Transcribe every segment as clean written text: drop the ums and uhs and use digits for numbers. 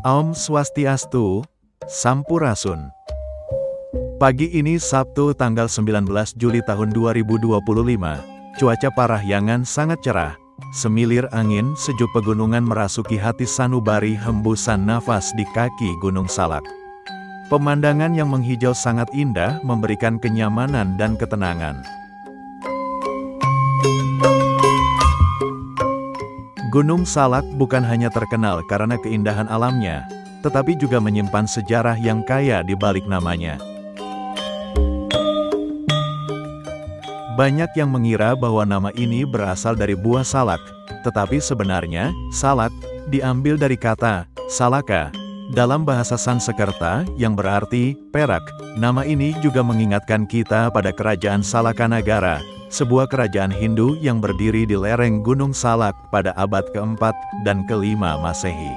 Om Swastiastu, Sampurasun. Pagi ini Sabtu tanggal 19 Juli tahun 2025, cuaca Parahyangan sangat cerah. Semilir angin sejuk pegunungan merasuki hati sanubari hembusan nafas di kaki Gunung Salak. Pemandangan yang menghijau sangat indah memberikan kenyamanan dan ketenangan. Gunung Salak bukan hanya terkenal karena keindahan alamnya, tetapi juga menyimpan sejarah yang kaya di balik namanya. Banyak yang mengira bahwa nama ini berasal dari buah salak, tetapi sebenarnya, salak diambil dari kata salaka dalam bahasa Sanskerta yang berarti perak. Nama ini juga mengingatkan kita pada Kerajaan Salakanagara, sebuah kerajaan Hindu yang berdiri di lereng Gunung Salak pada abad ke-4 dan ke-5 Masehi.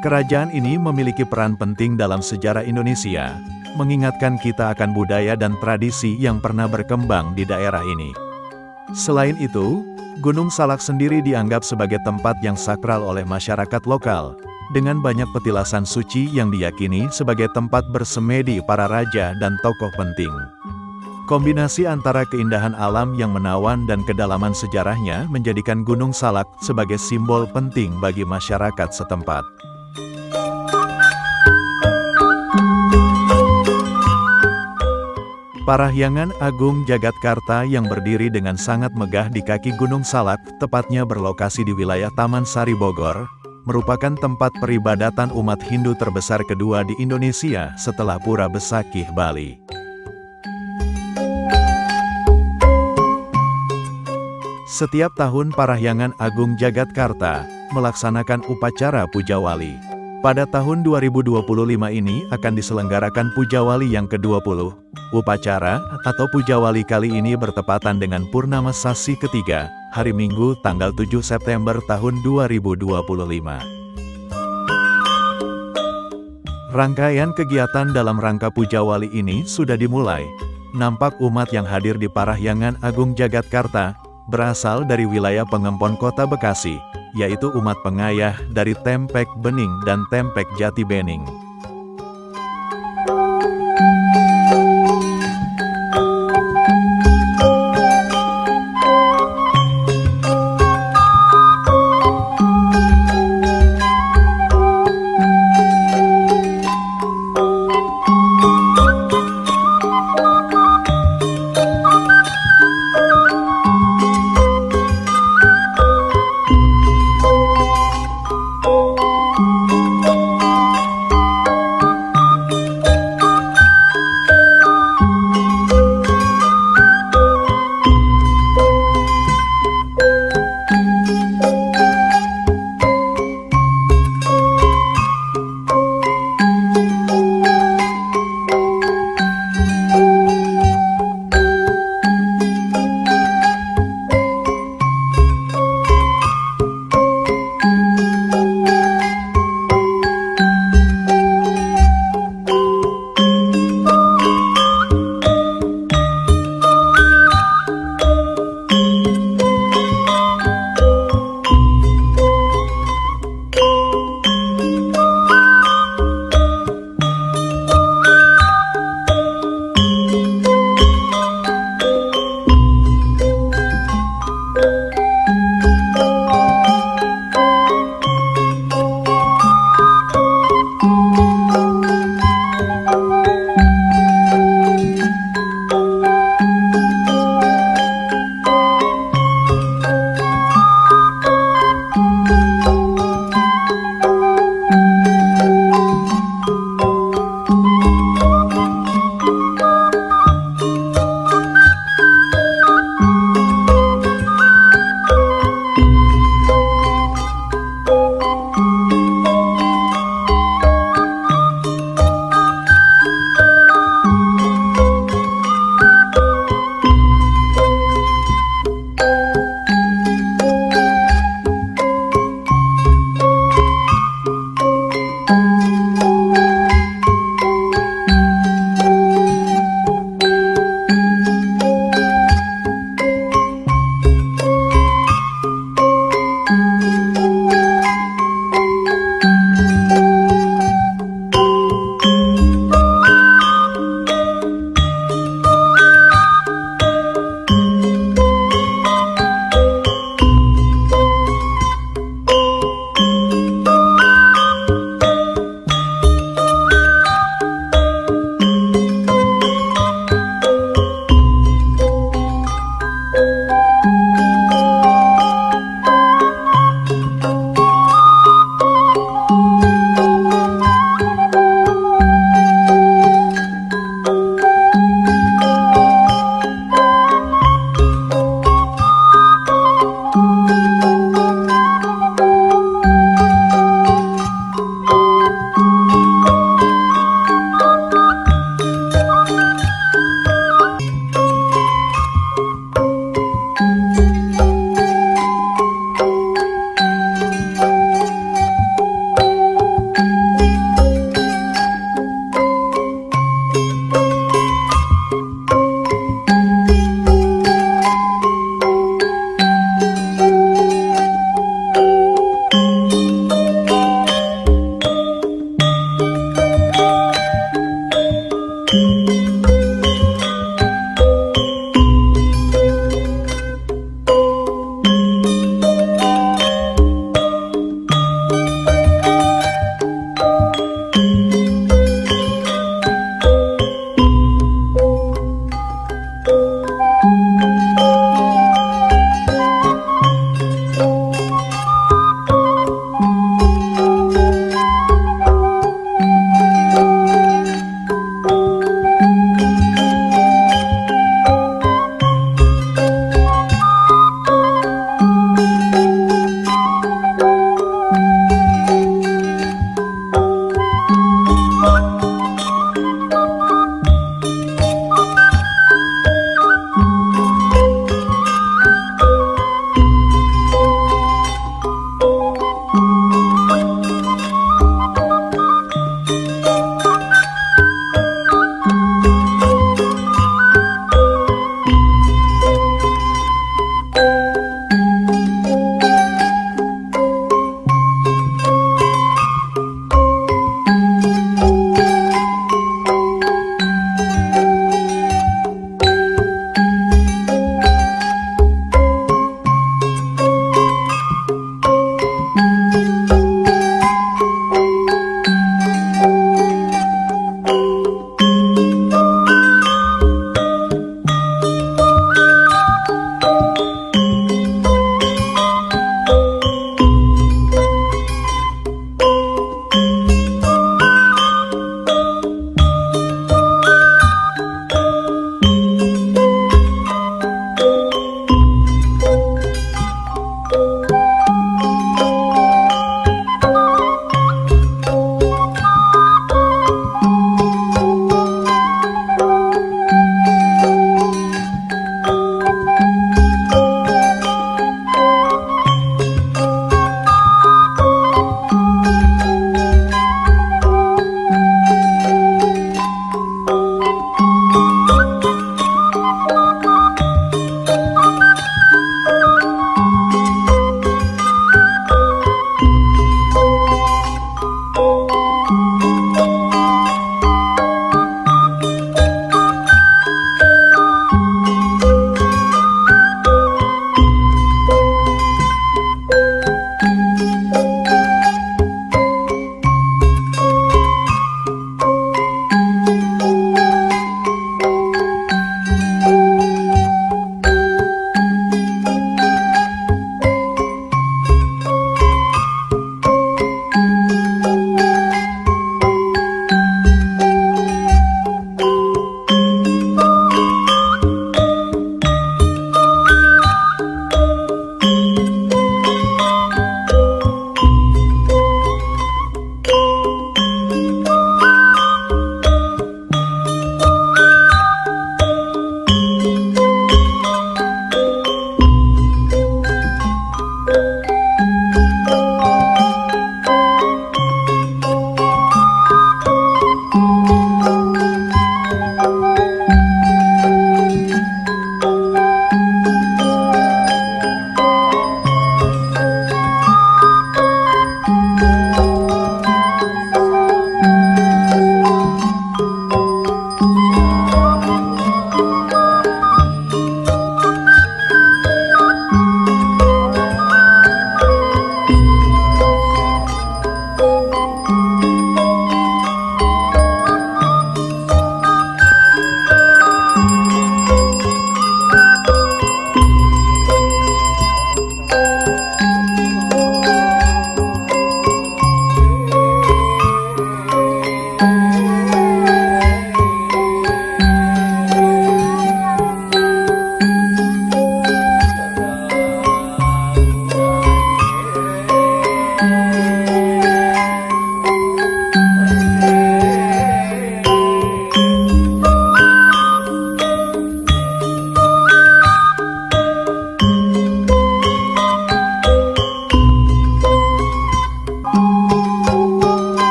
Kerajaan ini memiliki peran penting dalam sejarah Indonesia, mengingatkan kita akan budaya dan tradisi yang pernah berkembang di daerah ini. Selain itu, Gunung Salak sendiri dianggap sebagai tempat yang sakral oleh masyarakat lokal, dengan banyak petilasan suci yang diyakini sebagai tempat bersemedi para raja dan tokoh penting. Kombinasi antara keindahan alam yang menawan dan kedalaman sejarahnya menjadikan Gunung Salak sebagai simbol penting bagi masyarakat setempat. Parahyangan Agung Jagatkarta yang berdiri dengan sangat megah di kaki Gunung Salak, tepatnya berlokasi di wilayah Taman Sari Bogor, merupakan tempat peribadatan umat Hindu terbesar kedua di Indonesia setelah Pura Besakih, Bali. Setiap tahun Parahyangan Agung Jagatkarta melaksanakan upacara Puja Wali. Pada tahun 2025 ini akan diselenggarakan Puja Wali yang ke-20. Upacara atau Puja Wali kali ini bertepatan dengan Purnama Sasi ketiga, hari Minggu tanggal 7 September tahun 2025. Rangkaian kegiatan dalam rangka Puja Wali ini sudah dimulai. Nampak umat yang hadir di Parahyangan Agung Jagatkarta berasal dari wilayah Pengempon Kota Bekasi, yaitu umat pengayah dari Tempek Bening dan Tempek Jati Bening.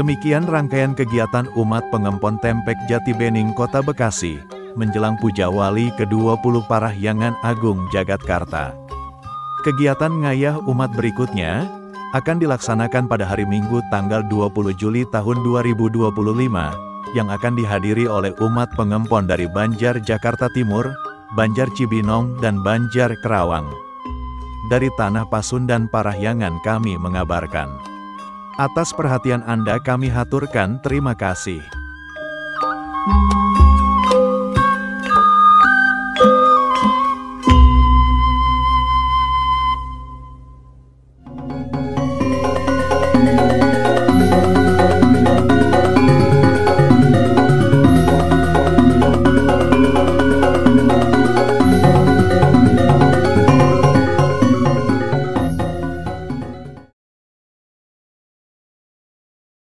Demikian rangkaian kegiatan umat pengempon Tempek Jatibening Kota Bekasi, menjelang Puja Wali ke-20 Parahyangan Agung Jagatkarta. Kegiatan ngayah umat berikutnya akan dilaksanakan pada hari Minggu tanggal 20 Juli tahun 2025, yang akan dihadiri oleh umat pengempon dari Banjar Jakarta Timur, Banjar Cibinong, dan Banjar Kerawang. Dari Tanah Pasundan Parahyangan kami mengabarkan. Atas perhatian Anda kami haturkan terima kasih.